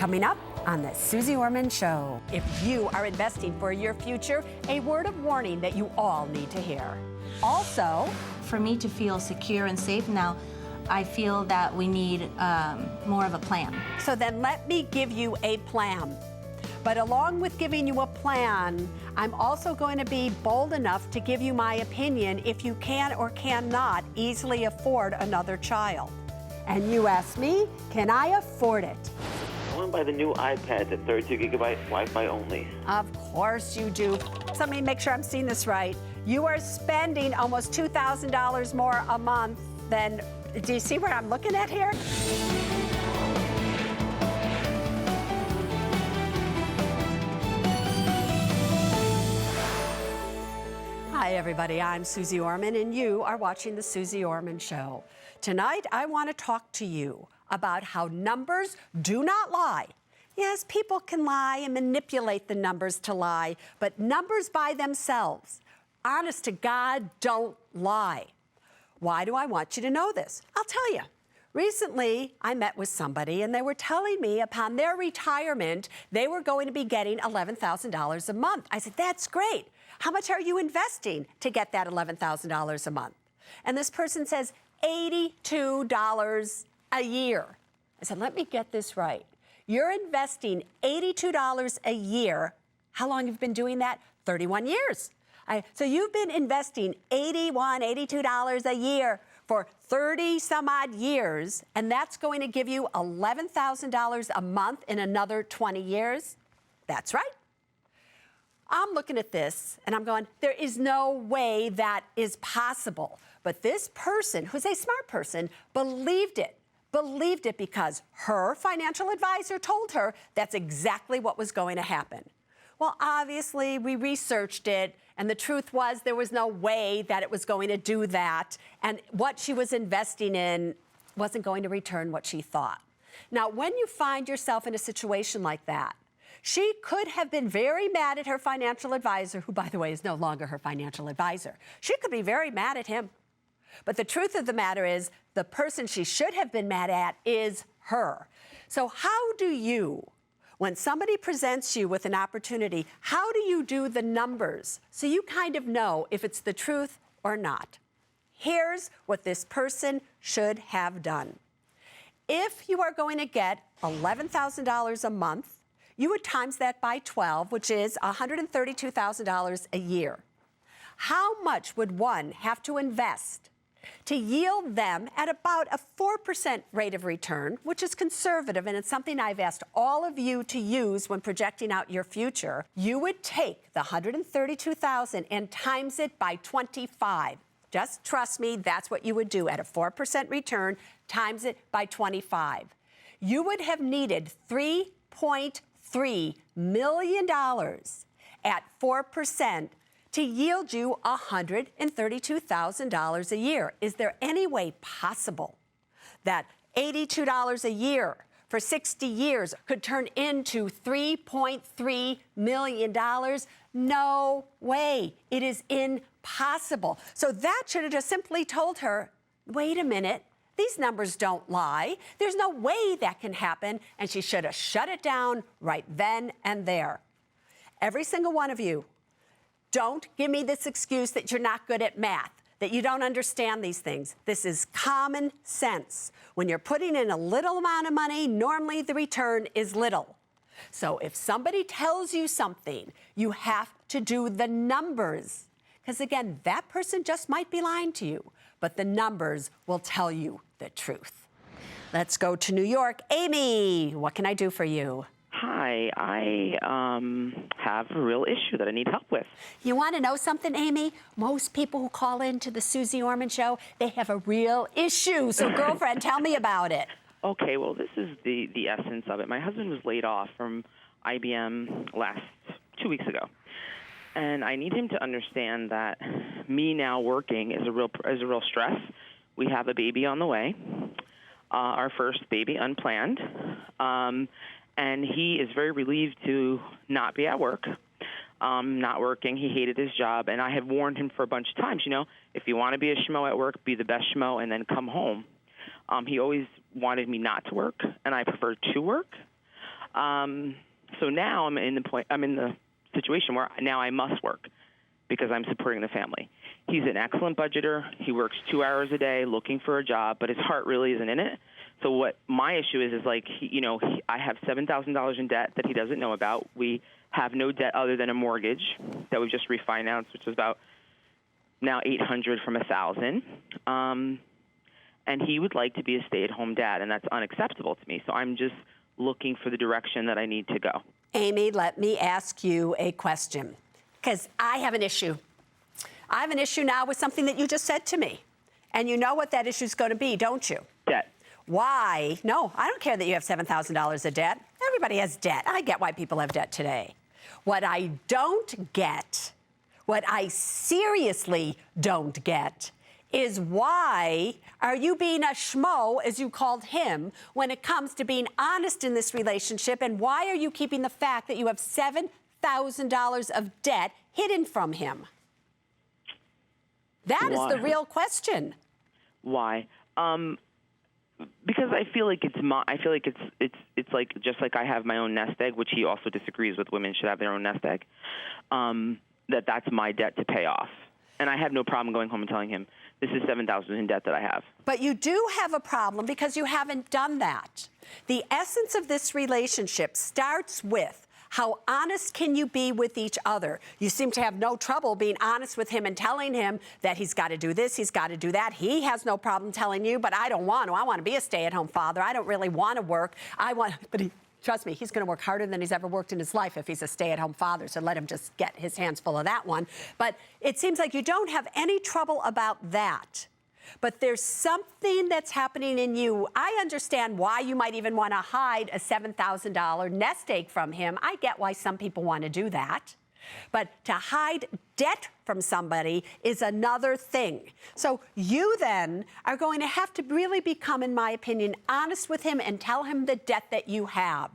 Coming up on the Suze Orman Show. If you are investing for your future, a word of warning that you all need to hear. Also, for me to feel secure and safe now, I feel that we need more of a plan. So then let me give you a plan. But along with giving you a plan, I'm also going to be bold enough to give you my opinion if you can or cannot easily afford another child. And you ask me, can I afford it? I want to buy the new iPad at 32GB Wi-Fi only. Of course you do. So let me make sure I'm seeing this right. You are spending almost $2,000 more a month than, do you see what I'm looking at here? Hi everybody, I'm Suze Orman and you are watching the Suze Orman Show. Tonight I want to talk to you about how numbers do not lie. Yes, people can lie and manipulate the numbers to lie, but numbers by themselves, honest to God, don't lie. Why do I want you to know this? I'll tell you. Recently, I met with somebody and they were telling me upon their retirement, they were going to be getting $11,000 a month. I said, that's great. How much are you investing to get that $11,000 a month? And this person says, $82 a year. I said, let me get this right. You're investing $82 a year. How long have you been doing that? 31 years. So you've been investing $82 a year for 30 some odd years, and that's going to give you $11,000 a month in another 20 years? That's right. I'm looking at this and I'm going, there is no way that is possible. But this person, who's a smart person, believed it because her financial advisor told her that's exactly what was going to happen. Well, obviously, we researched it, and the truth was there was no way that it was going to do that, and what she was investing in wasn't going to return what she thought. Now, when you find yourself in a situation like that, she could have been very mad at her financial advisor, who, by the way, is no longer her financial advisor. She could be very mad at him. But the truth of the matter is, the person she should have been mad at is her. So how do you, when somebody presents you with an opportunity, how do you do the numbers so you kind of know if it's the truth or not? Here's what this person should have done. If you are going to get $11,000 a month, you would times that by 12, which is $132,000 a year. How much would one have to invest to yield them at about a 4% rate of return, which is conservative, and it's something I've asked all of you to use when projecting out your future? You would take the $132,000 and times it by 25. Just trust me, that's what you would do at a 4% return, times it by 25. You would have needed $3.3 million at 4% to yield you $132,000 a year. Is there any way possible that $82 a year for 60 years could turn into $3.3 million? No way. It is impossible. So that should have just simply told her, wait a minute, these numbers don't lie. There's no way that can happen. And she should have shut it down right then and there. Every single one of you, don't give me this excuse that you're not good at math, that you don't understand these things. This is common sense. When you're putting in a little amount of money, normally the return is little. So if somebody tells you something, you have to do the numbers. Because again, that person just might be lying to you, but the numbers will tell you the truth. Let's go to New York. Amy, what can I do for you? Hi, I have a real issue that I need help with. You want to know something, Amy? Most people who call into the Suze Orman Show, they have a real issue. So, girlfriend, tell me about it. Okay, well, this is the essence of it. My husband was laid off from IBM 2 weeks ago. And I need him to understand that me now working is a real stress. We have a baby on the way, our first baby unplanned. And he is very relieved to not be at work, not working. He hated his job. And I have warned him for a bunch of times, if you want to be a schmo at work, be the best schmo and then come home. He always wanted me not to work, and I prefer to work. So now I'm in the situation where now I must work because I'm supporting the family. He's an excellent budgeter. He works 2 hours a day looking for a job, but his heart really isn't in it. So what my issue is like, I have $7,000 in debt that he doesn't know about. We have no debt other than a mortgage that we've just refinanced, which is about now $800 from $1,000. And he would like to be a stay-at-home dad, and that's unacceptable to me. So I'm just looking for the direction that I need to go. Amy, let me ask you a question, because I have an issue. I have an issue now with something that you just said to me. And you know what that issue is going to be, don't you? Debt. Why? No, I don't care that you have $7,000 of debt. Everybody has debt. I get why people have debt today. What I don't get, what I seriously don't get, is why are you being a schmo, as you called him, when it comes to being honest in this relationship, and why are you keeping the fact that you have $7,000 of debt hidden from him? That is the real question. Why? Because I feel like it's like just like I have my own nest egg, which he also disagrees with. Women should have their own nest egg. That's my debt to pay off, and I have no problem going home and telling him this is $7,000 in debt that I have. But you do have a problem because you haven't done that. The essence of this relationship starts with how honest can you be with each other? You seem to have no trouble being honest with him and telling him that he's got to do this, he's got to do that. He has no problem telling you, but I don't want to. I want to be a stay-at-home father. I don't really want to work. Trust me, he's going to work harder than he's ever worked in his life if he's a stay-at-home father, so let him just get his hands full of that one. But it seems like you don't have any trouble about that. But there's something that's happening in you. I understand why you might even want to hide a $7,000 nest egg from him. I get why some people want to do that. But to hide debt from somebody is another thing. So you then are going to have to really become, in my opinion, honest with him and tell him the debt that you have.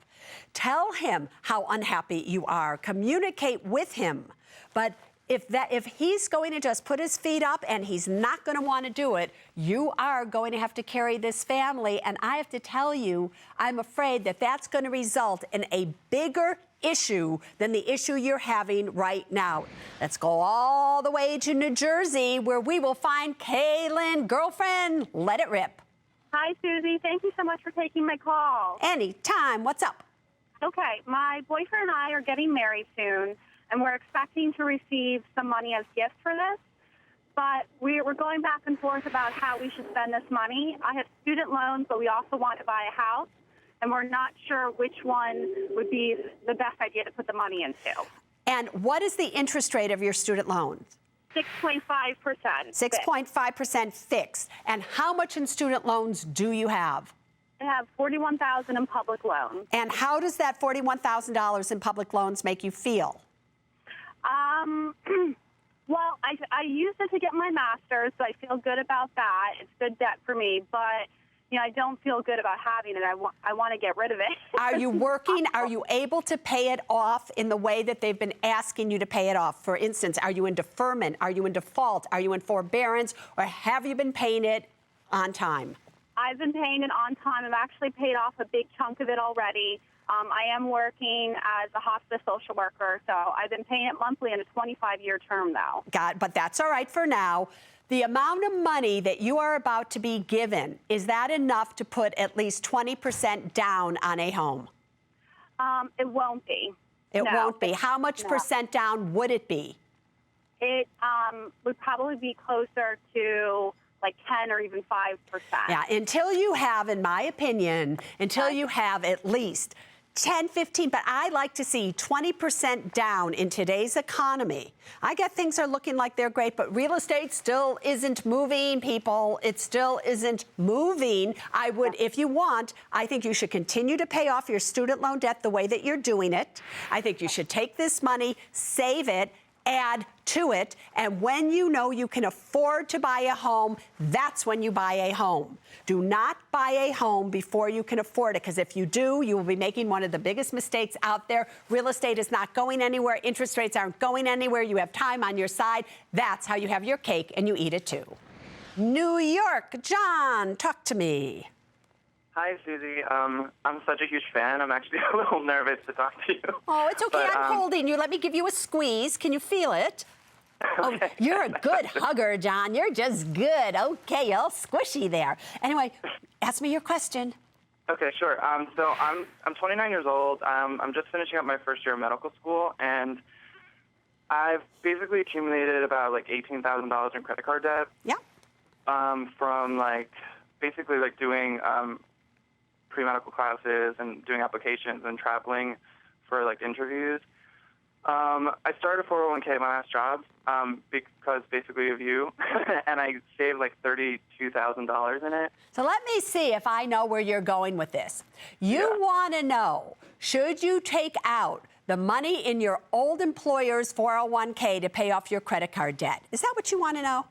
Tell him how unhappy you are. Communicate with him. But if he's going to just put his feet up and he's not going to want to do it, you are going to have to carry this family. And I have to tell you, I'm afraid that that's going to result in a bigger issue than the issue you're having right now. Let's go all the way to New Jersey, where we will find Kaylin. Girlfriend, let it rip. Hi, Susie. Thank you so much for taking my call. Anytime. What's up? Okay, my boyfriend and I are getting married soon, and we're expecting to receive some money as gifts for this. But we're going back and forth about how we should spend this money. I have student loans, but we also want to buy a house, and we're not sure which one would be the best idea to put the money into. And what is the interest rate of your student loans? 6.5%. 6.5% fixed. And how much in student loans do you have? I have $41,000 in public loans. And how does that $41,000 in public loans make you feel? Well, I used it to get my master's, so I feel good about that. It's good debt for me, but I don't feel good about having it. I want to get rid of it. Are you working? Are you able to pay it off in the way that they've been asking you to pay it off? For instance, are you in deferment? Are you in default? Are you in forbearance? Or have you been paying it on time? I've been paying it on time. I've actually paid off a big chunk of it already. I am working as a hospice social worker, so I've been paying it monthly in a 25-year term now. But that's all right for now. The amount of money that you are about to be given, is that enough to put at least 20% down on a home? It won't be. It No. won't be. How much percent down would it be? It would probably be closer to like 10 or even 5%. Yeah, until you have, in my opinion, you have at least 10, 15, but I like to see 20% down in today's economy. I get things are looking like they're great, but real estate still isn't moving, people. It still isn't moving. If you want, I think you should continue to pay off your student loan debt the way that you're doing it. I think you should take this money, save it, add to it, and when you know you can afford to buy a home, that's when you buy a home. Do not buy a home before you can afford it, because if you do, you will be making one of the biggest mistakes out there. Real estate is not going anywhere. Interest rates aren't going anywhere. You have time on your side. That's how you have your cake and you eat it too. New York, John, talk to me. Hi, Susie. I'm such a huge fan. I'm actually a little nervous to talk to you. Oh, it's okay. But, I'm holding you. Let me give you a squeeze. Can you feel it? Oh, you're a good hugger, John. You're just good. Okay, all squishy there. Anyway, ask me your question. Okay, sure. So I'm 29 years old. I'm just finishing up my first year of medical school, and I've basically accumulated about like $18,000 in credit card debt. Yeah. From basically doing pre-medical classes and doing applications and traveling for interviews. I started a 401k at my last job because basically of you, and I saved $32,000 in it. So let me see if I know where you're going with this. You want to know, should you take out the money in your old employer's 401k to pay off your credit card debt? Is that what you want to know?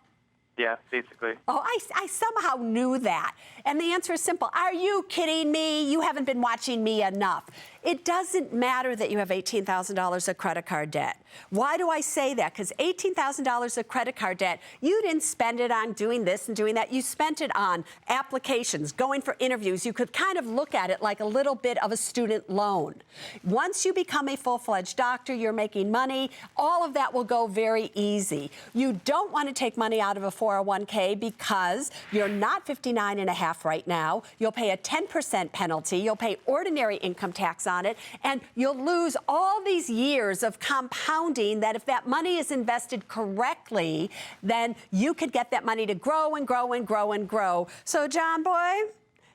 Yeah, basically. Oh, I somehow knew that. And the answer is simple. Are you kidding me? You haven't been watching me enough. It doesn't matter that you have $18,000 of credit card debt. Why do I say that? Because $18,000 of credit card debt, you didn't spend it on doing this and doing that. You spent it on applications, going for interviews. You could kind of look at it like a little bit of a student loan. Once you become a full-fledged doctor, you're making money, all of that will go very easy. You don't want to take money out of a 401k because you're not 59 and a half right now. You'll pay a 10% penalty. You'll pay ordinary income tax on it, and you'll lose all these years of compounding that if that money is invested correctly, then you could get that money to grow and grow and grow and grow. So, John boy,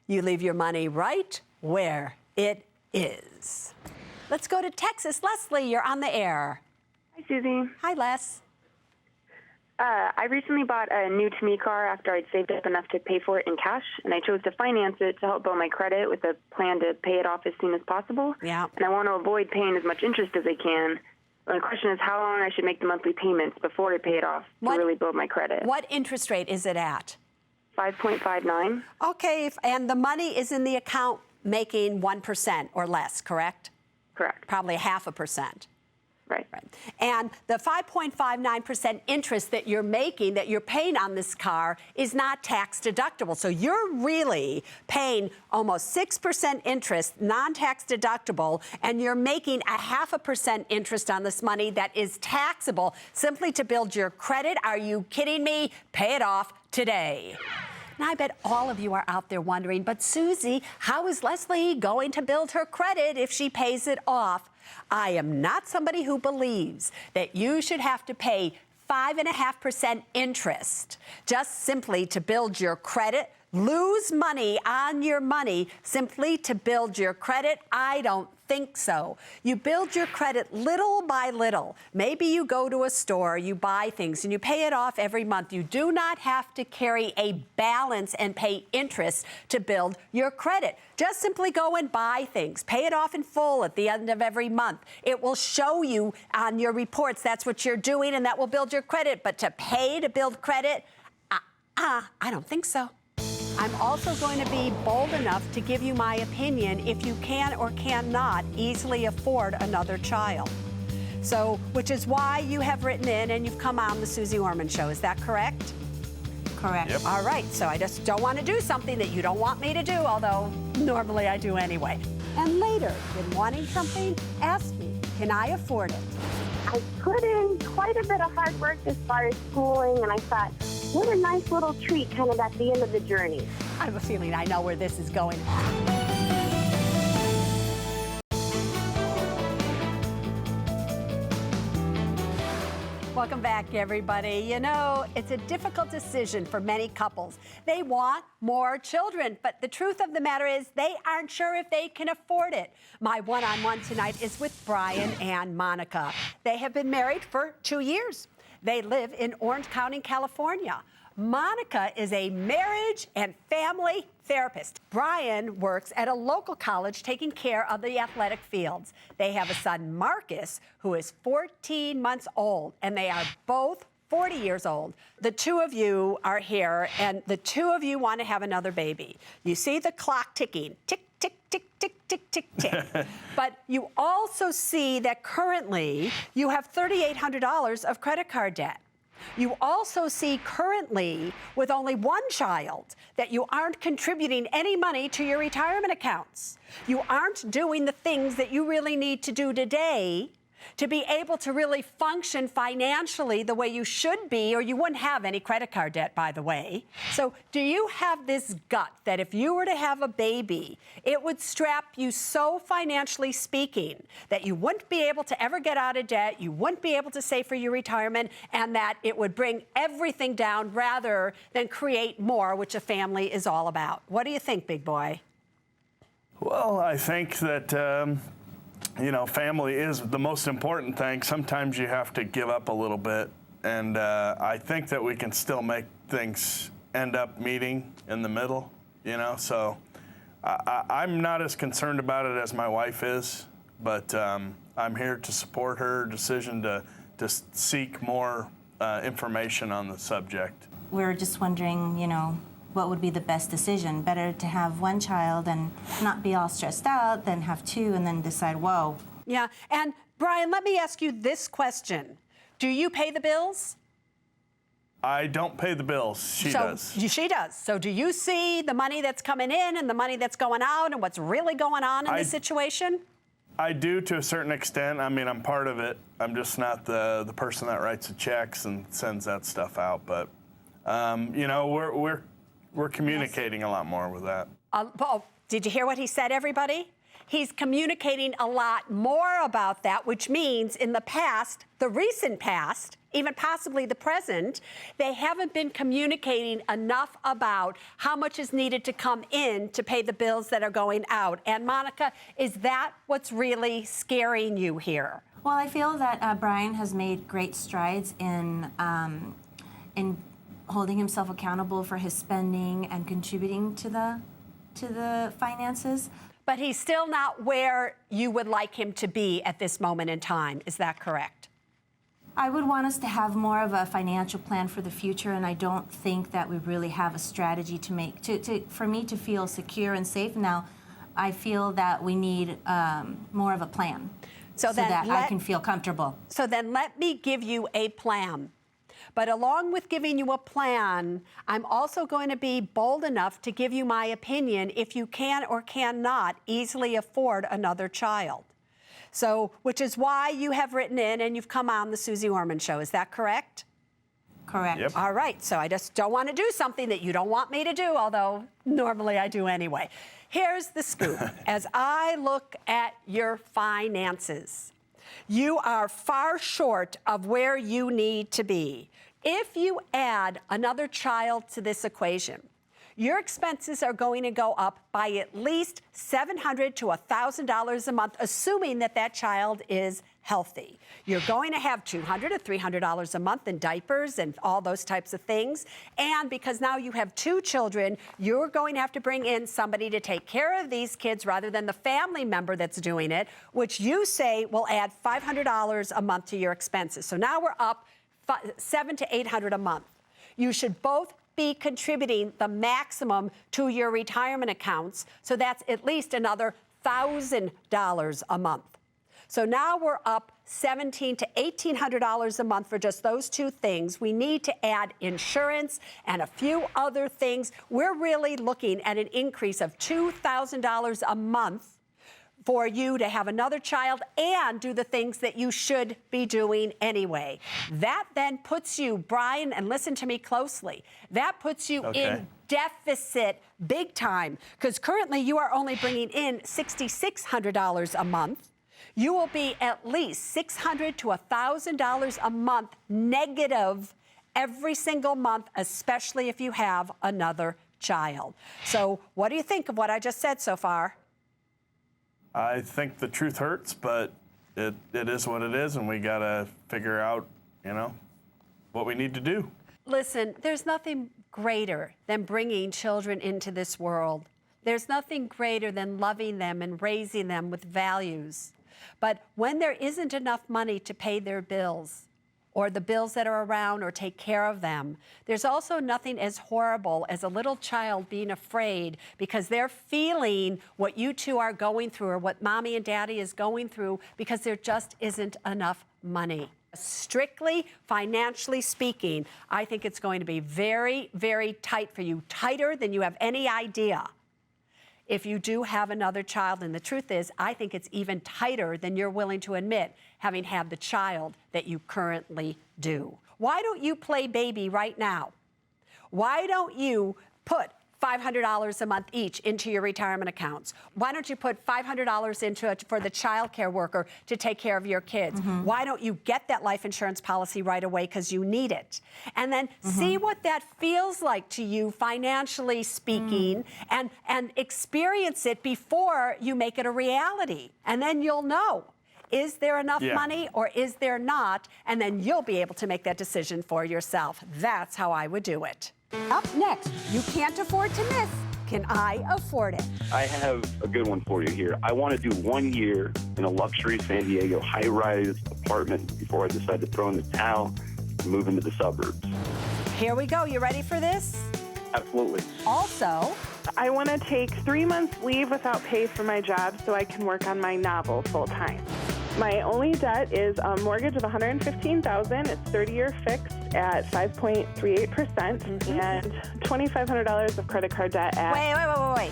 you leave your money right where it is. Let's go to Texas. Leslie, you're on the air. Hi, Susie. Hi, Les. I recently bought a new-to-me car after I'd saved up enough to pay for it in cash, and I chose to finance it to help build my credit with a plan to pay it off as soon as possible. Yeah. And I want to avoid paying as much interest as I can. My question is how long I should make the monthly payments before I pay it off to really build my credit. What interest rate is it at? 5.59. Okay, and the money is in the account making 1% or less, correct? Correct. Probably 0.5%. Right. And the 5.59% interest that you're making, that you're paying on this car, is not tax deductible. So you're really paying almost 6% interest, non-tax deductible, and you're making a 0.5% interest on this money that is taxable simply to build your credit. Are you kidding me? Pay it off today. Now, I bet all of you are out there wondering, but Susie, how is Leslie going to build her credit if she pays it off? I am not somebody who believes that you should have to pay 5.5% interest just simply to build your credit, lose money on your money simply to build your credit. I don't think so. You build your credit little by little. Maybe you go to a store, you buy things, and you pay it off every month. You do not have to carry a balance and pay interest to build your credit. Just simply go and buy things. Pay it off in full at the end of every month. It will show you on your reports that's what you're doing, and that will build your credit. But to pay to build credit, I don't think so. I'm also going to be bold enough to give you my opinion if you can or cannot easily afford another child. So, which is why you have written in and you've come on the Suze Orman Show. Is that correct? Correct. Yep. All right, so I just don't want to do something that you don't want me to do, although normally I do anyway. And later, when wanting something, ask me, can I afford it? I put in quite a bit of hard work as far as schooling, and I thought, what a nice little treat kind of at the end of the journey. I have a feeling I know where this is going. Welcome back, everybody. You know, it's a difficult decision for many couples. They want more children, but the truth of the matter is they aren't sure if they can afford it. My one-on-one tonight is with Brian and Monica. They have been married for 2 years. They live in Orange County, California. Monica is a marriage and family therapist. Brian works at a local college taking care of the athletic fields. They have a son, Marcus, who is 14 months old, and they are both 40 years old. The two of you are here, and the two of you want to have another baby. You see the clock ticking, tick, tick, tick, tick, tick, tick, tick. But you also see that currently you have $3,800 of credit card debt. You also see currently, with only one child, that you aren't contributing any money to your retirement accounts. You aren't doing the things that you really need to do today to be able to really function financially the way you should be, or you wouldn't have any credit card debt, by the way. So do you have this gut that if you were to have a baby, it would strap you so financially speaking that you wouldn't be able to ever get out of debt, you wouldn't be able to save for your retirement, and that it would bring everything down rather than create more, which a family is all about? What do you think, big boy? Well, I think that family is the most important thing. Sometimes you have to give up a little bit, and I think that we can still make things end up meeting in the middle, so I'm not as concerned about it as my wife is, but I'm here to support her decision to seek more information on the subject. We're just wondering, what would be the best decision? Better to have one child and not be all stressed out than have two and then decide, whoa. Yeah, and Brian, let me ask you this question. Do you pay the bills? I don't pay the bills. She does. She does. So do you see the money that's coming in and the money that's going out and what's really going on in this situation? I do, to a certain extent. I mean, I'm part of it. I'm just not the person that writes the checks and sends that stuff out. But, we're communicating a lot more with that. Paul, did you hear what he said, everybody? He's communicating a lot more about that, which means in the past, the recent past, even possibly the present, they haven't been communicating enough about how much is needed to come in to pay the bills that are going out. And Monica, is that what's really scaring you here? Well, I feel that Brian has made great strides in holding himself accountable for his spending and contributing to the finances. But he's still not where you would like him to be at this moment in time. Is that correct? I would want us to have more of a financial plan for the future, and I don't think that we really have a strategy to make for me to feel secure and safe now. I feel that we need more of a plan so that I can feel comfortable. So then let me give you a plan. But along with giving you a plan, I'm also going to be bold enough to give you my opinion if you can or cannot easily afford another child. So, which is why you have written in and you've come on the Suze Orman Show. Is that correct? Correct. Yep. All right. So I just don't want to do something that you don't want me to do, although normally I do anyway. Here's the scoop. As I look at your finances, you are far short of where you need to be. If you add another child to this equation, your expenses are going to go up by at least $700 to $1,000 a month, assuming that that child is healthy. You're going to have $200 to $300 a month in diapers and all those types of things. And because now you have two children, you're going to have to bring in somebody to take care of these kids rather than the family member that's doing it, which you say will add $500 a month to your expenses. So now we're up $700 to $800 a month. You should both be contributing the maximum to your retirement accounts, so that's at least another $1,000 a month. So now we're up $1,700 to $1,800 a month for just those two things. We need to add insurance and a few other things. We're really looking at an increase of $2,000 a month for you to have another child and do the things that you should be doing anyway. That then puts you, Brian, and listen to me closely, that puts you in deficit big time, because currently you are only bringing in $6,600 a month. You will be at least $600 to $1,000 a month negative every single month, especially if you have another child. So what do you think of what I just said so far? I think the truth hurts, but it is what it is, and we got to figure out, what we need to do. Listen, there's nothing greater than bringing children into this world. There's nothing greater than loving them and raising them with values. But when there isn't enough money to pay their bills, or the bills that are around, or take care of them, there's also nothing as horrible as a little child being afraid because they're feeling what you two are going through or what mommy and daddy is going through because there just isn't enough money. Strictly financially speaking, I think it's going to be very, very tight for you, tighter than you have any idea if you do have another child. And the truth is, I think it's even tighter than you're willing to admit, having had the child that you currently do. Why don't you play baby right now? Why don't you put $500 a month each into your retirement accounts? Why don't you put $500 into it for the child care worker to take care of your kids? Why don't you get that life insurance policy right away because you need it? And then see what that feels like to you financially speaking and experience it before you make it a reality. And then you'll know, is there enough money or is there not? And then you'll be able to make that decision for yourself. That's how I would do it. Up next, you can't afford to miss. Can I afford it? I have a good one for you here. I want to do 1 year in a luxury San Diego high-rise apartment before I decide to throw in the towel and move into the suburbs. Here we go. You ready for this? Absolutely. Also, I want to take 3 months leave without pay for my job so I can work on my novel full-time. My only debt is a mortgage of $115,000. It's 30-year fixed at 5.38% and $2,500 of credit card debt at... Wait.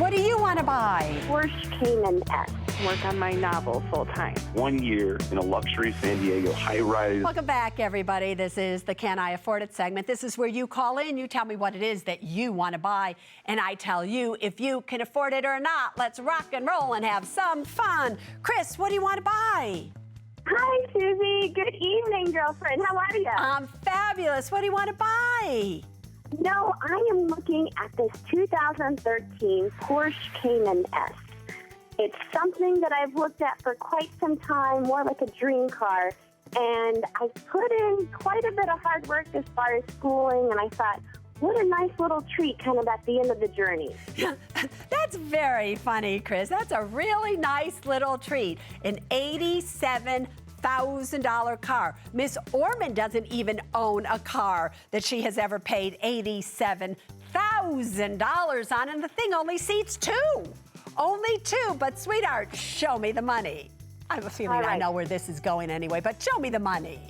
What do you want to buy? Porsche Cayman S. work on my novel full-time. 1 year in a luxury San Diego high-rise. Welcome back, everybody. This is the Can I Afford It segment. This is where you call in, you tell me what it is that you want to buy, and I tell you if you can afford it or not. Let's rock and roll and have some fun. Chris, what do you want to buy? Hi, Susie. Good evening, girlfriend. How are you? I'm fabulous. What do you want to buy? No, I am looking at this 2013 Porsche Cayman S. It's something that I've looked at for quite some time, more like a dream car. And I put in quite a bit of hard work as far as schooling, and I thought, what a nice little treat kind of at the end of the journey. That's very funny, Chris. That's a really nice little treat. An $87,000 car. Miss Orman doesn't even own a car that she has ever paid $87,000 on, and the thing only seats two. Only two, but sweetheart, show me the money. I have a feeling I know where this is going anyway, but show me the money.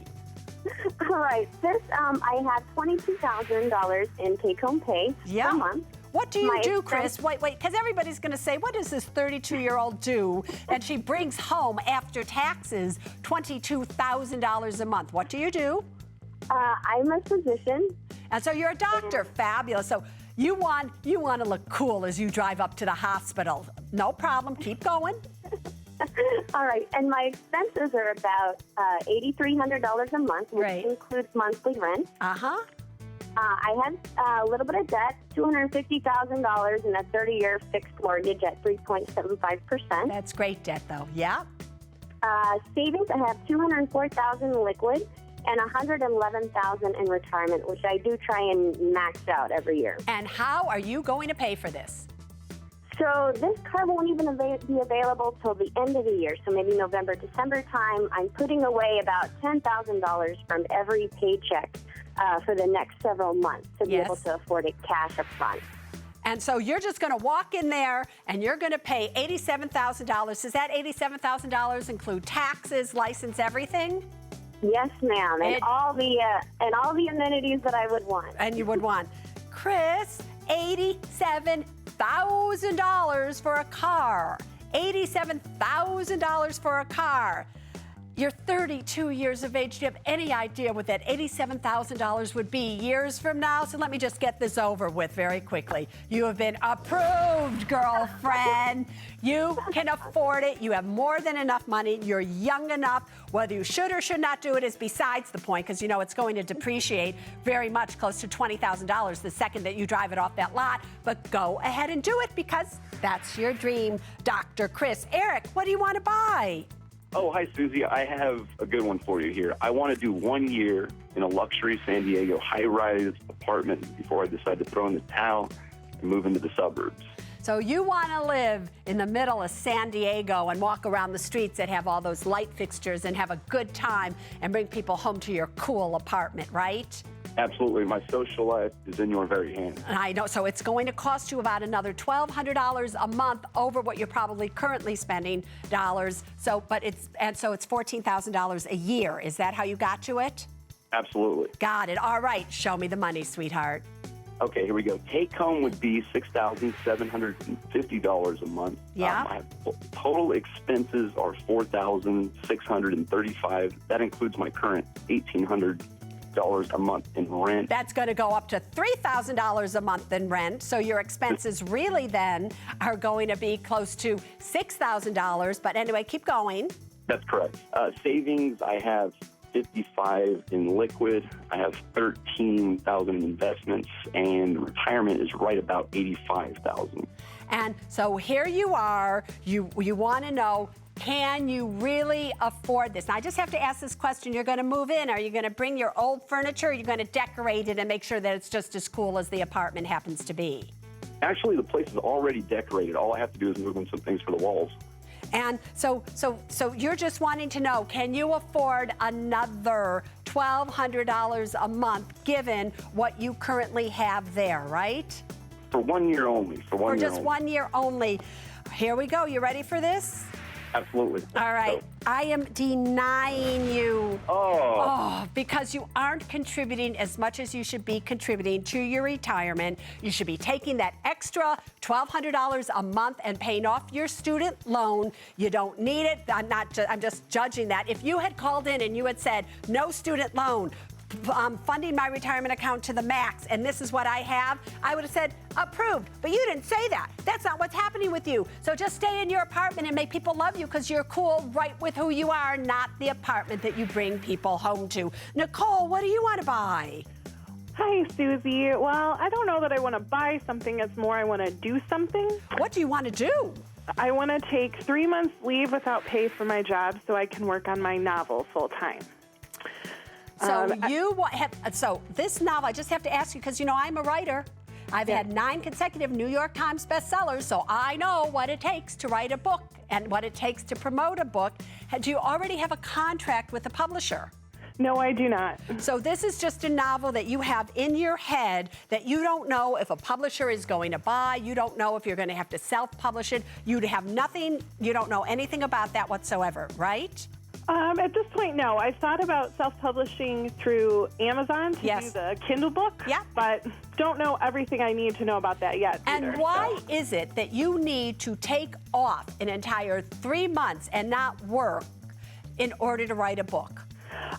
All right, this, I have $22,000 in take-home pay per month. What do you do, Chris? Wait, because everybody's going to say, what does this 32-year-old do? And she brings home, after taxes, $22,000 a month. What do you do? I'm a physician. And so you're a doctor. Fabulous. So you want to look cool as you drive up to the hospital. No problem. Keep going. All right, and my expenses are about $8,300 a month, which includes monthly rent. I have a little bit of debt, $250,000 in a 30-year fixed mortgage at 3.75%. That's great debt, though. Yeah. Savings, I have $204,000 liquid and $111,000 in retirement, which I do try and max out every year. And how are you going to pay for this? So this car won't even be available till the end of the year, so maybe November, December time. I'm putting away about $10,000 from every paycheck for the next several months to be able to afford it cash up front. And so you're just going to walk in there and you're going to pay $87,000. Does that $87,000 include taxes, license, everything? Yes, ma'am, and all the amenities that I would want. And you would want. Chris, $87,000 for a car. $87,000 for a car. You're 32 years of age. Do you have any idea what that $87,000 would be years from now? So let me just get this over with very quickly. You have been approved, girlfriend. You can afford it. You have more than enough money. You're young enough. Whether you should or should not do it is besides the point, because you know it's going to depreciate very much, close to $20,000 the second that you drive it off that lot. But go ahead and do it, because that's your dream, Dr. Chris. Eric, what do you want to buy? Oh, hi, Susie. I have a good one for you here. I want to do 1 year in a luxury San Diego high-rise apartment before I decide to throw in the towel and move into the suburbs. So you want to live in the middle of San Diego and walk around the streets that have all those light fixtures and have a good time and bring people home to your cool apartment, right? Absolutely. My social life is in your very hands. I know, so it's going to cost you about another $1,200 a month over what you're probably currently spending dollars. So it's $14,000 a year. Is that how you got to it? Absolutely. Got it. All right, show me the money, sweetheart. Okay, here we go. Take home would be $6,750 a month. Yeah. My total expenses are $4,635. That includes my current $1,800 a month in rent. That's going to go up to $3,000 a month in rent. So your expenses really then are going to be close to $6,000. But anyway, keep going. That's correct. Savings, I have 55 in liquid. I have 13,000 in investments, and retirement is right about 85,000. And so here you are. You want to know, can you really afford this? Now, I just have to ask this question. You're going to move in. Are you going to bring your old furniture? Or are you going to decorate it and make sure that it's just as cool as the apartment happens to be? Actually, the place is already decorated. All I have to do is move in some things for the walls. And so you're just wanting to know, can you afford another $1,200 a month given what you currently have there, right? For 1 year only. For just 1 year only. Here we go. You ready for this? Absolutely. All right. So, I am denying you. Oh, because you aren't contributing as much as you should be contributing to your retirement. You should be taking that extra $1,200 a month and paying off your student loan. You don't need it. I'm just judging that. If you had called in and you had said, no student loan, funding my retirement account to the max, and this is what I have, I would have said, approved. But you didn't say that. That's not what's happening with you. So just stay in your apartment and make people love you because you're cool right with who you are, not the apartment that you bring people home to. Nicole, what do you want to buy? Hi, Susie. Well, I don't know that I want to buy something. It's more I want to do something. What do you want to do? I want to take 3 months leave without pay for my job so I can work on my novel full time. So so this novel, I just have to ask you, because, I'm a writer. I've had 9 consecutive New York Times bestsellers, so I know what it takes to write a book and what it takes to promote a book. Do you already have a contract with a publisher? No, I do not. So this is just a novel that you have in your head that you don't know if a publisher is going to buy. You don't know if you're going to have to self-publish it. You have nothing, you don't know anything about that whatsoever, right? At this point, no. I thought about self-publishing through Amazon to do the Kindle book, but don't know everything I need to know about that yet. And why is it that you need to take off an entire 3 months and not work in order to write a book?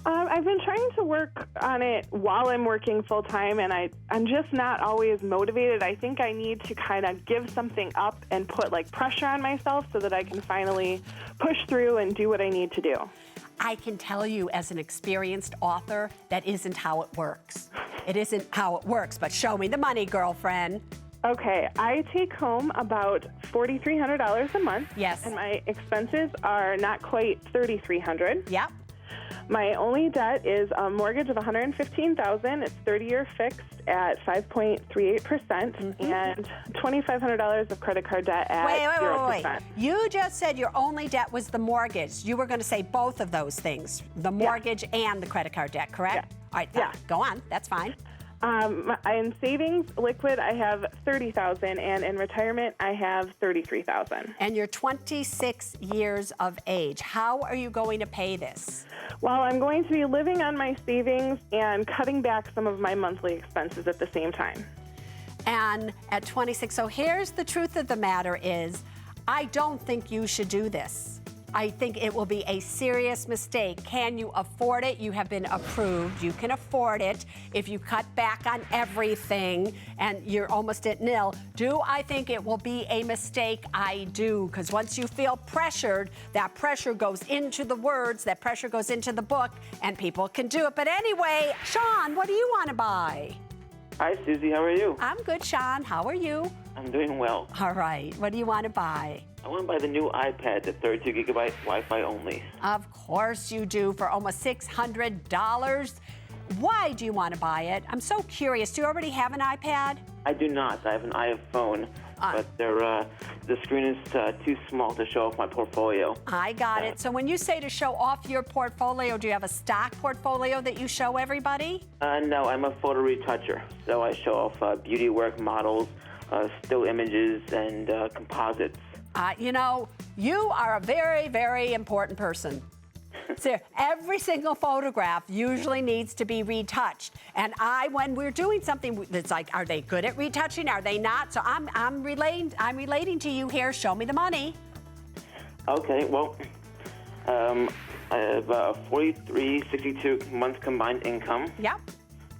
I've been trying to work on it while I'm working full-time, and I'm just not always motivated. I think I need to kind of give something up and put, pressure on myself so that I can finally push through and do what I need to do. I can tell you as an experienced author, that isn't how it works. It isn't how it works, but show me the money, girlfriend. Okay, I take home about $4,300 a month. Yes. And my expenses are not quite $3,300. Yep. My only debt is a mortgage of $115,000. It's 30-year fixed at 5.38%, and $2,500 of credit card debt at 0%. Wait. You just said your only debt was the mortgage. You were going to say both of those things, the mortgage and the credit card debt, correct? Yeah. All right, go on. That's fine. In savings, liquid, I have $30,000, and in retirement, I have $33,000. And you're 26 years of age. How are you going to pay this? Well, I'm going to be living on my savings and cutting back some of my monthly expenses at the same time. And at 26, so here's the truth of the matter is, I don't think you should do this. I think it will be a serious mistake. Can you afford it? You have been approved. You can afford it if you cut back on everything and you're almost at nil. Do I think it will be a mistake? I do, because once you feel pressured, that pressure goes into the words, that pressure goes into the book, and people can do it. But anyway, Sean, what do you want to buy? Hi, Susie. How are you? I'm good, Sean. How are you? I'm doing well. All right. What do you want to buy? I want to buy the new iPad, the 32 gigabyte Wi-Fi only. Of course you do, for almost $600. Why do you want to buy it? I'm so curious. Do you already have an iPad? I do not. I have an iPhone, but they're the screen is too small to show off my portfolio. I got it. So when you say to show off your portfolio, do you have a stock portfolio that you show everybody? No, I'm a photo retoucher. So I show off beauty work, models, still images, and composites. You know, you are a very, very important person. So every single photograph usually needs to be retouched. And when we're doing something that's like, are they good at retouching? Are they not? So I'm relating to you here. Show me the money. Okay, well, I have 4362 months combined income. Yep.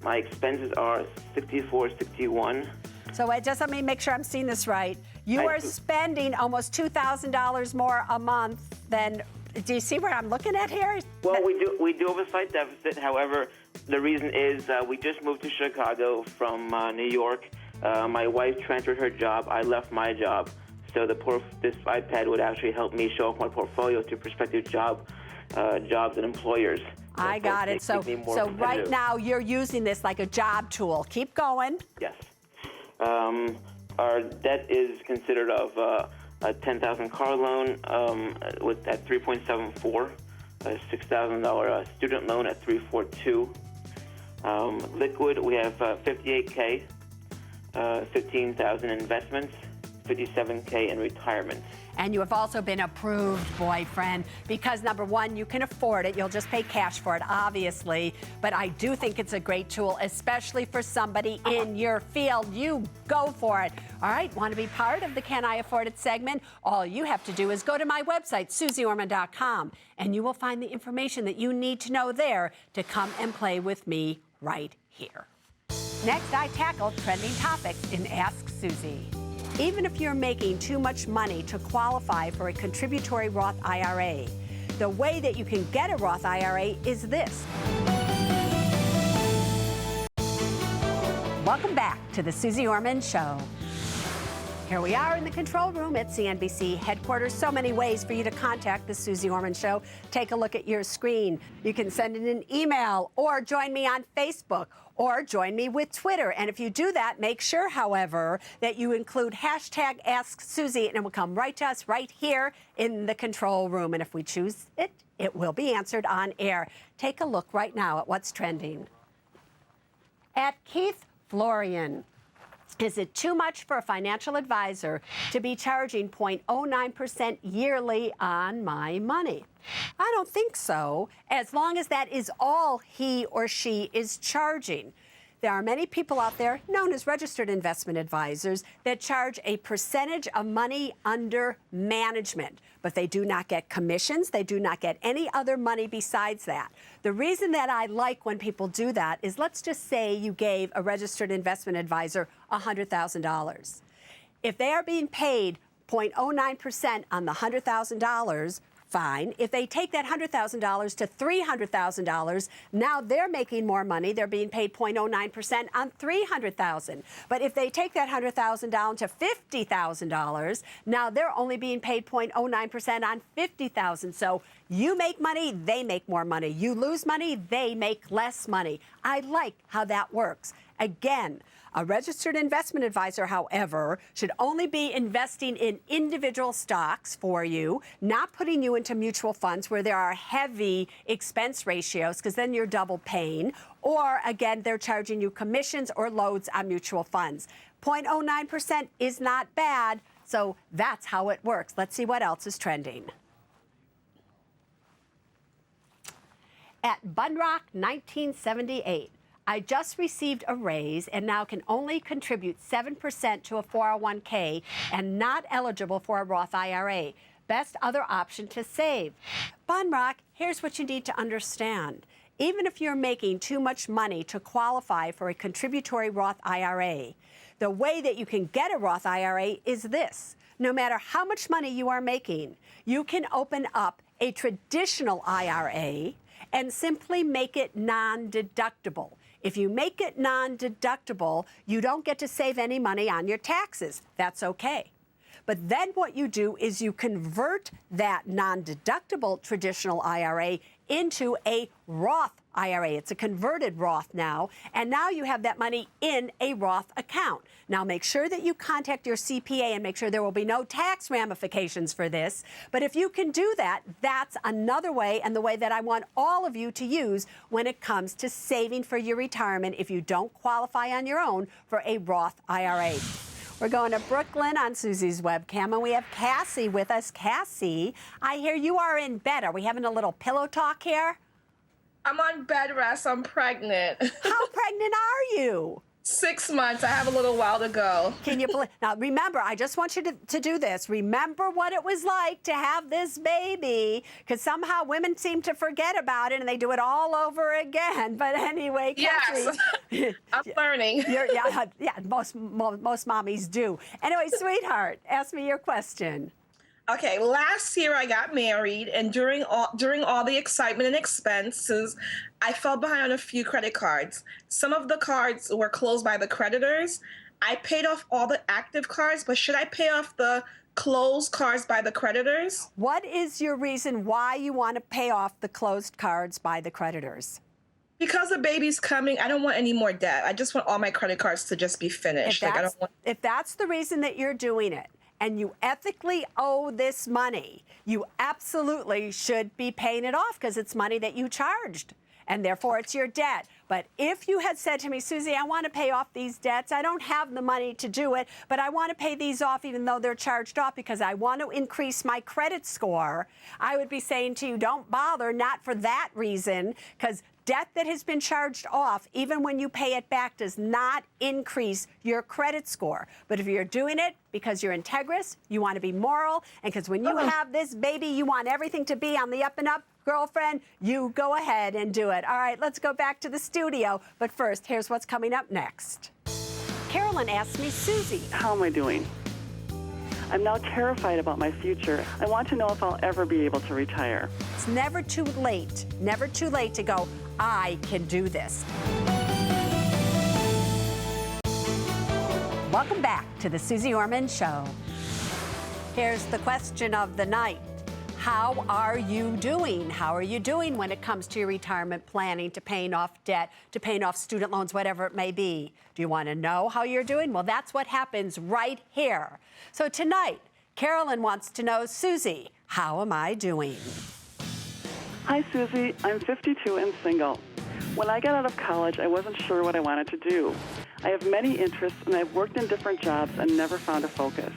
My expenses are 6461. So just let me make sure I'm seeing this right. You are spending almost $2,000 more a month than. Do you see what I'm looking at here? Well, we do have a slight deficit. However, the reason is we just moved to Chicago from New York. My wife transferred her job. I left my job. So this iPad would actually help me show off my portfolio to prospective jobs and employers. I got it. So right now you're using this like a job tool. Keep going. Yes. Our debt is considered of a $10,000 car loan at 3.74, a $6,000 student loan at 3.42. Liquid, we have 58K, 15,000 investments, 57K in retirement. And you have also been approved, boyfriend, because number one, you can afford it. You'll just pay cash for it, obviously. But I do think it's a great tool, especially for somebody in your field. You go for it. All right, want to be part of the Can I Afford It segment? All you have to do is go to my website, SuzeOrman.com, and you will find the information that you need to know there to come and play with me right here. Next, I tackle trending topics in Ask Suze. Even if you're making too much money to qualify for a contributory Roth IRA, the way that you can get a Roth IRA is this. Welcome back to the Suze Orman Show. Here we are in the control room at CNBC headquarters. So many ways for you to contact the Suze Orman Show. Take a look at your screen. You can send in an email or join me on Facebook or join me with Twitter. And if you do that, make sure, however, that you include hashtag AskSuze, and it will come right to us right here in the control room. And if we choose it, it will be answered on air. Take a look right now at what's trending. At Keith Florian. Is it too much for a financial advisor to be charging 0.09% yearly on my money? I don't think so, as long as that is all he or she is charging. There are many people out there, known as registered investment advisors, that charge a percentage of money under management, but they do not get commissions. They do not get any other money besides that. The reason that I like when people do that is, let's just say you gave a registered investment advisor $100,000. If they are being paid 0.09% on the $100,000, fine. If they take that $100,000 to $300,000, now they're making more money. They're being paid 0.09% on $300,000. But if they take that $100,000 down to $50,000, now they're only being paid 0.09% on $50,000. So you make money, they make more money. You lose money, they make less money. I like how that works. Again, a registered investment advisor, however, should only be investing in individual stocks for you, not putting you into mutual funds where there are heavy expense ratios, because then you're double paying. Or, again, they're charging you commissions or loads on mutual funds. 0.09% is not bad, so that's how it works. Let's see what else is trending. At Bunrock 1978. I just received a raise and now can only contribute 7% to a 401k and not eligible for a Roth IRA. Best other option to save. Bunrock, here's what you need to understand. Even if you're making too much money to qualify for a contributory Roth IRA, the way that you can get a Roth IRA is this. No matter how much money you are making, you can open up a traditional IRA and simply make it non-deductible. If you make it non-deductible, you don't get to save any money on your taxes. That's okay. But then what you do is you convert that non-deductible traditional IRA into a Roth IRA. It's a converted Roth now, and now you have that money in a Roth account. Now make sure that you contact your CPA and make sure there will be no tax ramifications for this. But if you can do that, that's another way, and the way that I want all of you to use when it comes to saving for your retirement if you don't qualify on your own for a Roth IRA. We're going to Brooklyn on Susie's webcam, and we have Cassie with us. Cassie, I hear you are in bed. Are we having a little pillow talk here? I'm on bed rest. I'm pregnant. How pregnant are you? 6 months. I have a little while to go. Can you believe? Now, remember, I just want you to do this. Remember what it was like to have this baby, because somehow women seem to forget about it and they do it all over again. But anyway, Cassie. Yes, I'm learning. Most mommies do. Anyway, sweetheart, ask me your question. Okay, last year I got married, and during all the excitement and expenses, I fell behind on a few credit cards. Some of the cards were closed by the creditors. I paid off all the active cards, but should I pay off the closed cards by the creditors? What is your reason why you want to pay off the closed cards by the creditors? Because the baby's coming, I don't want any more debt. I just want all my credit cards to just be finished. If that's the reason that you're doing it, and you ethically owe this money, you absolutely should be paying it off because it's money that you charged, and therefore it's your debt. But if you had said to me, Susie, I want to pay off these debts, I don't have the money to do it, but I want to pay these off even though they're charged off because I want to increase my credit score, I would be saying to you, don't bother, not for that reason, because debt that has been charged off, even when you pay it back, does not increase your credit score. But if you're doing it because you're integrous, you want to be moral, and because when you have this baby, you want everything to be on the up and up, girlfriend, you go ahead and do it. All right, let's go back to the studio. But first, here's what's coming up next. Carolyn asked me, Susie, how am I doing? I'm now terrified about my future. I want to know if I'll ever be able to retire. It's never too late to go, I can do this. Welcome back to the Suze Orman Show. Here's the question of the night. How are you doing? How are you doing when it comes to your retirement planning, to paying off debt, to paying off student loans, whatever it may be? Do you want to know how you're doing? Well, that's what happens right here. So tonight, Carolyn wants to know, Susie, how am I doing? Hi, Susie. I'm 52 and single. When I got out of college, I wasn't sure what I wanted to do. I have many interests, and I've worked in different jobs and never found a focus.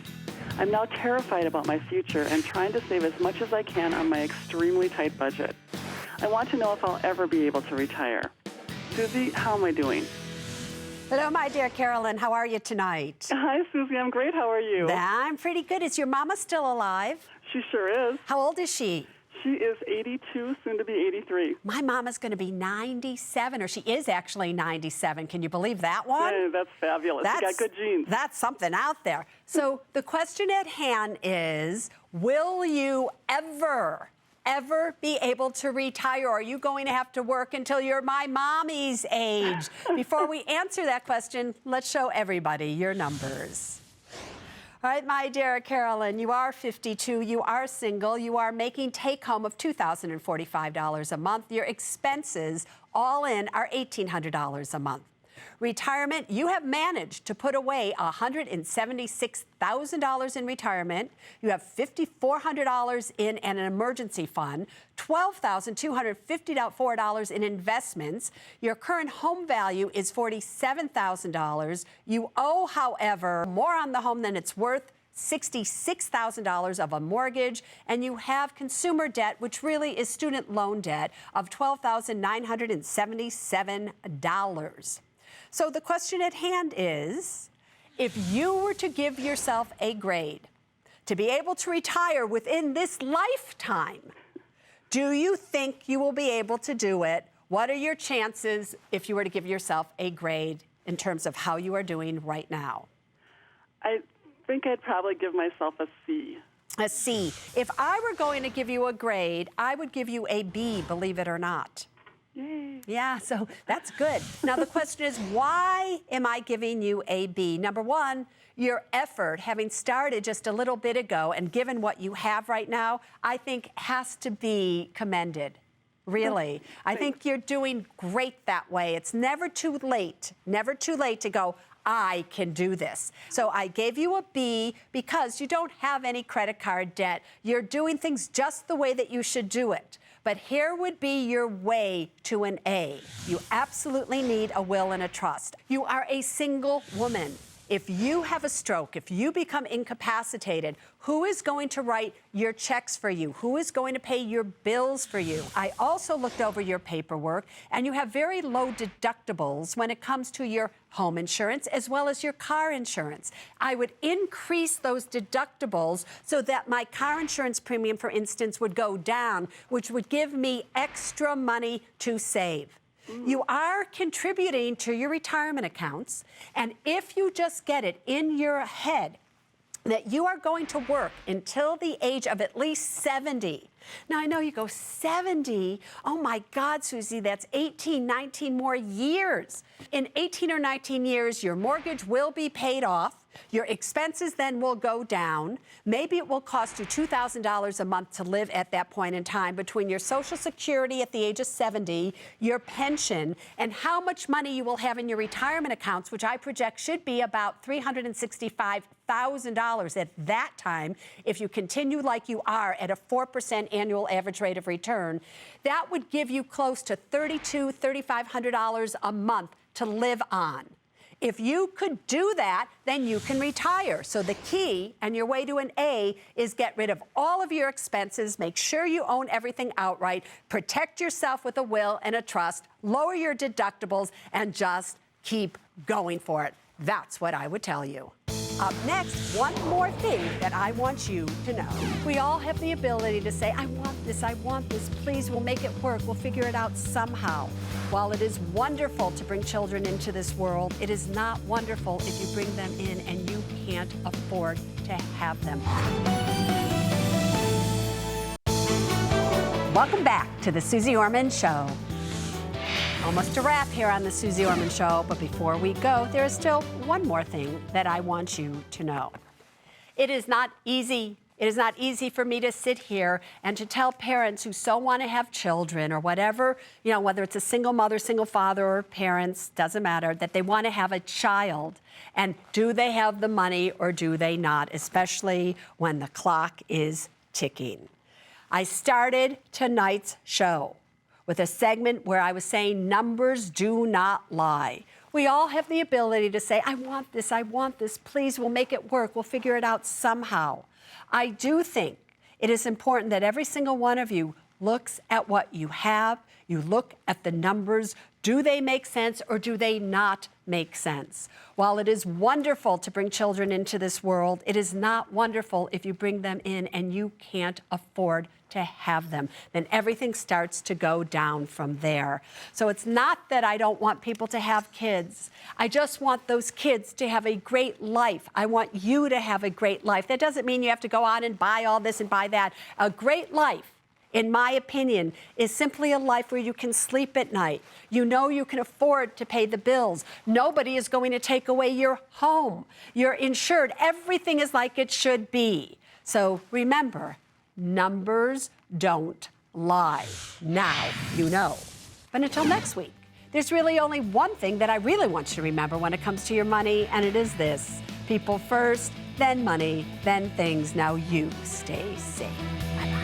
I'm now terrified about my future and trying to save as much as I can on my extremely tight budget. I want to know if I'll ever be able to retire. Susie, how am I doing? Hello, my dear Carolyn. How are you tonight? Hi, Susie. I'm great. How are you? I'm pretty good. Is your mama still alive? She sure is. How old is she? She is 82, soon to be 83. My mama's going to be 97, or she is actually 97. Can you believe that one? Yeah, that's fabulous. She got good genes. That's something out there. So the question at hand is, will you ever be able to retire? Or are you going to have to work until you're my mommy's age? Before we answer that question, let's show everybody your numbers. All right, my dear Carolyn, you are 52, you are single, you are making take-home of $2,045 a month. Your expenses, all in, are $1,800 a month. Retirement, you have managed to put away $176,000 in retirement. You have $5,400 in an emergency fund, $12,254 in investments. Your current home value is $47,000. You owe, however, more on the home than it's worth, $66,000 of a mortgage, and you have consumer debt, which really is student loan debt, of $12,977. So the question at hand is, if you were to give yourself a grade to be able to retire within this lifetime, do you think you will be able to do it? What are your chances if you were to give yourself a grade in terms of how you are doing right now? I think I'd probably give myself a C. A C. If I were going to give you a grade, I would give you a B, believe it or not. Yay. Yeah, so that's good. Now, the question is, why am I giving you a B? Number one, your effort, having started just a little bit ago and given what you have right now, I think has to be commended. really. I think you're doing great that way. It's never too late to go, I can do this. So I gave you a B because you don't have any credit card debt. You're doing things just the way that you should do it. But here would be your way to an A. You absolutely need a will and a trust. You are a single woman. If you have a stroke, if you become incapacitated, who is going to write your checks for you? Who is going to pay your bills for you? I also looked over your paperwork, and you have very low deductibles when it comes to your home insurance as well as your car insurance. I would increase those deductibles so that my car insurance premium, for instance, would go down, which would give me extra money to save. You are contributing to your retirement accounts, and if you just get it in your head that you are going to work until the age of at least 70. Now, I know you go, 70? Oh my God, Susie, that's 18, 19 more years. In 18 or 19 years, your mortgage will be paid off. Your expenses then will go down. Maybe it will cost you $2,000 a month to live at that point in time between your Social Security at the age of 70, your pension, and how much money you will have in your retirement accounts, which I project should be about $365,000 at that time if you continue like you are at a 4% annual average rate of return. That would give you close to $3,200, $3,500 a month to live on. If you could do that, then you can retire. So the key and your way to an A is get rid of all of your expenses, make sure you own everything outright, protect yourself with a will and a trust, lower your deductibles, and just keep going for it. That's what I would tell you. Up next, one more thing that I want you to know. We all have the ability to say, I want this, please, we'll make it work, we'll figure it out somehow. While it is wonderful to bring children into this world, it is not wonderful if you bring them in and you can't afford to have them. Welcome back to the Suze Orman Show. Almost a wrap here on the Suze Orman Show, but before we go, there is still one more thing that I want you to know. It is not easy. It is not easy for me to sit here and to tell parents who so want to have children or whatever, you know, whether it's a single mother, single father, or parents, doesn't matter, that they want to have a child. And do they have the money or do they not, especially when the clock is ticking? I started tonight's show with a segment where I was saying numbers do not lie. We all have the ability to say, I want this, please, we'll make it work, we'll figure it out somehow. I do think it is important that every single one of you looks at what you have, you look at the numbers, do they make sense or do they not make sense? While it is wonderful to bring children into this world, it is not wonderful if you bring them in and you can't afford to have them. Then everything starts to go down from there. So it's not that I don't want people to have kids. I just want those kids to have a great life. I want you to have a great life. That doesn't mean you have to go out and buy all this and buy that. A great life, in my opinion, is simply a life where you can sleep at night. You know you can afford to pay the bills. Nobody is going to take away your home. You're insured. Everything is like it should be. So remember, numbers don't lie. Now you know. But until next week, there's really only one thing that I really want you to remember when it comes to your money, and it is this: people first, then money, then things. Now you stay safe. Bye-bye.